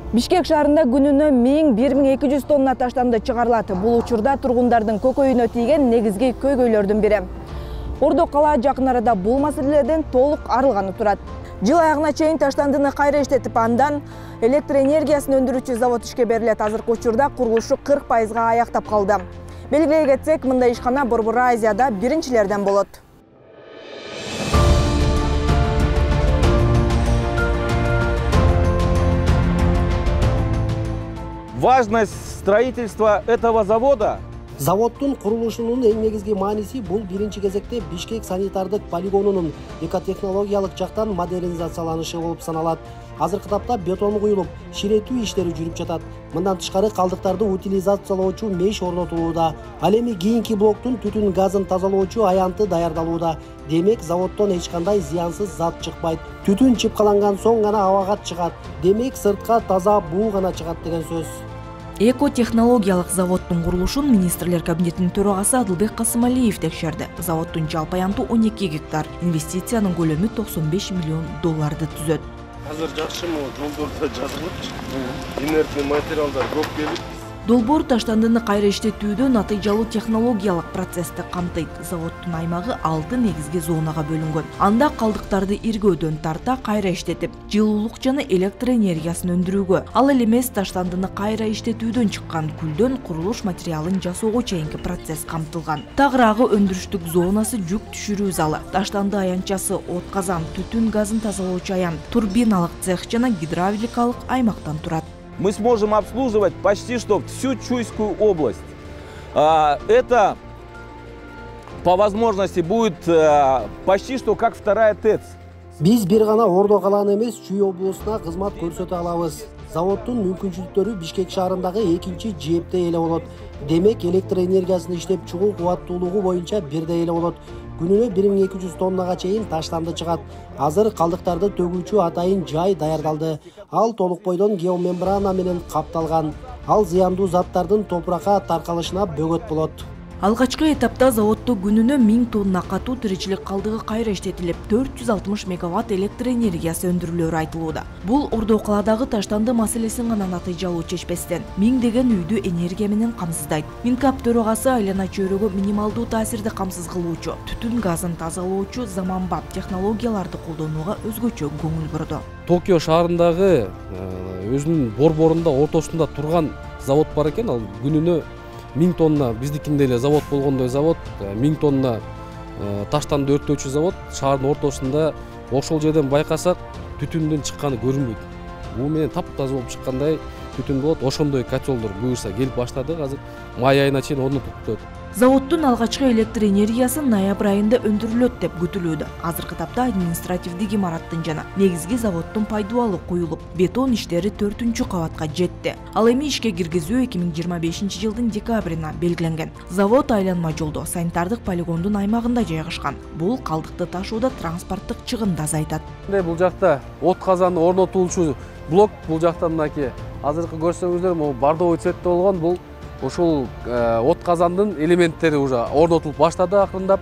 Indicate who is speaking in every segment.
Speaker 1: Бишкек шаарында күнүнө 1000–1200 тонна таштанды чыгарылат. Бул учурда тургундардын көкөйүнө тийген негизги көйгөйлөрдүн бири. Ордо кала жакын арада бул маселелерден толук арылганы турат. Жыл аягына чейин таштандыны кайра иштетип, андан электр энергиясын өндүрүүчү завод ишке берилет. Азыркы учурда курулушу 40%га аяктап калды. Белгилей кетсек, мындай ишкана Борбор Азияда биринчилерден болот.
Speaker 2: Важность строительства этого завода.
Speaker 3: Заводдун курулушунун эң негизги мааниси бул биринчи кезекте Бишкек санитардык полигонунун экотехнологиялык жактан модернизацияланышы болуп саналат. Азыркы тапта бетон куюлуп, ширетүү иштери жүрүп жатат. Мындан тышкары калдыктарды утилизациялоочу меш орнотулууда. Ал эми кийинки блоктун түтүн газын тазалоочу аянты даярдалууда. Демек, заводдон эч кандай зыянсыз зат чыкпайт. Түтүн чыпкаланган соң гана абага чыгат. Демек, сыртка таза буу гана чыгат деген сөз.
Speaker 4: Экотехнологиялык заводдун курулушун министрлер кабинетинин төрагасы Адылбек Касымалиев текшерди. Заводдун жалпы аянты 12 гектар, инвестициянын көлөмү $95 миллион түзөт.
Speaker 5: Азыр жакшы жолдордо жазылып, инертный материалдар көп келип.
Speaker 4: Долбоор таштандыны кайра иштетүүдө натыйжалуу технологиялык процессти камтыйт. Заводдун аймагы 6 негизги зонага бөлүнгөн. Анда калдыктарды иргөөдөн тарта кайра иштетип, жылуулук жана электр энергиясын өндүрүүгө, ал эле эмес таштандыны кайра иштетүүдөн чыккан күлдөн курулуш материалын жасоого чейинки процесс камтылган. Тагыраагы өндүрүштүк зонасы жүк түшүрүү залы, таштанды аянтчасы, от казан, түтүн газын тазалоочу аян, турбиналык цех жана гидравликалык аймактан турат.
Speaker 2: Мы сможем обслуживать почти что всю Чуйскую область. Это по возможности будет почти что как вторая ТЭЦ.
Speaker 3: Биз бир гана Ордо каланы эмес, Чүй облусуна кызмат көрсөтө алабыз. Заводдун мүмкүнчүлүктөрү Бишкек шаарындагы экинчи жээпте эле болот. Демек, электр энергиясын иштеп чыгуу кубаттуулугу боюнча бирдей эле болот. Күнүнө 1200 тоннага чейин таштанды чыгат. Азыр калдыктарды төгүүчү атайын жай даярдалды. Ал толук бойдон геомембрана менен капталган. Ал зыяндуу заттардын топуракка таркалышына бөгөт болот.
Speaker 4: Алгачкы этапта заводдо күнүнө 1000 тонна катуу тиричилик калдыгы кайра иштетилип, 460 мегаватт электр энергиясы өндүрүлөөрү айтылууда. Бул Ордо каладагы таштанды маселесин гана натыйжалуу чечпестен, 1000 деген үйдү энергия менен камсыздайт. Минкап төрагасы айлана чөйрөгө минималдуу таасирди камсыз кылуучу, түтүн газын тазалоочу заманбап технологияларды колдонууга өзгөчө көңүл бурду.
Speaker 6: Токио шаарындагы өзүнүн борборунда ортосунда турган завод бар экен. Ал күнүнө 1000 тонна, биздикинде эле завод болгондой завод, 1000 тонна таштанды өрттөөчү завод шаардын ортосунда. Ошол жерден байкасак, түтүндүн чыкканы көрүнбөйт. Бул менен таптаза болуп чыккандай түтүн болот. Ошондой котелдор буюрса келип баштады. Азыр май айына чейин орнотуп турат.
Speaker 4: Заводдун алгачкы электр энергиясы ноябрь айында өндүрүлөт деп күтүлүүдө. Азыркы тапта административдик имараттын жана негизги заводдун пайдубалы куюлуп, бетон иштери 4-кабатка жетти. Ал эми ишке киргизүү 2025 жылдын декабрына белгиленген. Завод айланма жолдо санитардык полигондун аймагында жайгашкан. Бул калдыкты ташууда транспорттук чыгымды азайтат.
Speaker 6: Бул жакта от казаны орнотулчу блок, бул жакта мынакей азыркы көрсөңүздөр, могу бардовый цветте болгон. Бул ошол от казандын элементтери уже орнотулуп баштады акырындап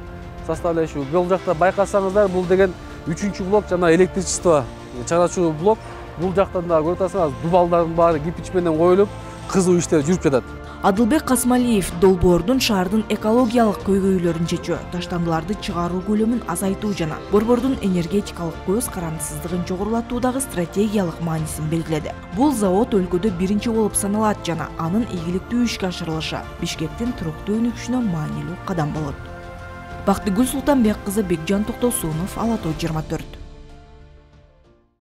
Speaker 6: составляющий. Бул жакта байкасаңыздар, бул деген 3-блок блок жана электричество чыгаруучу блок. Бул жактан да көрүп атасыңар, дубалдардын баары кирпич менен коюлуп, кызуу иштер жүрүп жатат.
Speaker 4: Адылбек Касымалиев долбоордун шаардын экологиялык көйгөйлөрүн чечүү, таштандыларды чыгаруу көлөмүн азайтуу жана борбордун энергетикалык көз карандысыздыгын жогорулатуудагы стратегиялык маанисин белгиледи. Бул завод өлкөдө биринчи болуп саналат жана анын ийгиликтүү ишке ашырылышы Бишкектин туруктуу өнүгүшүнө маанилүү кадам болот. Бактыгүл Султанбек кызы, Бекжан Токтосунов, Ала Тоо 24.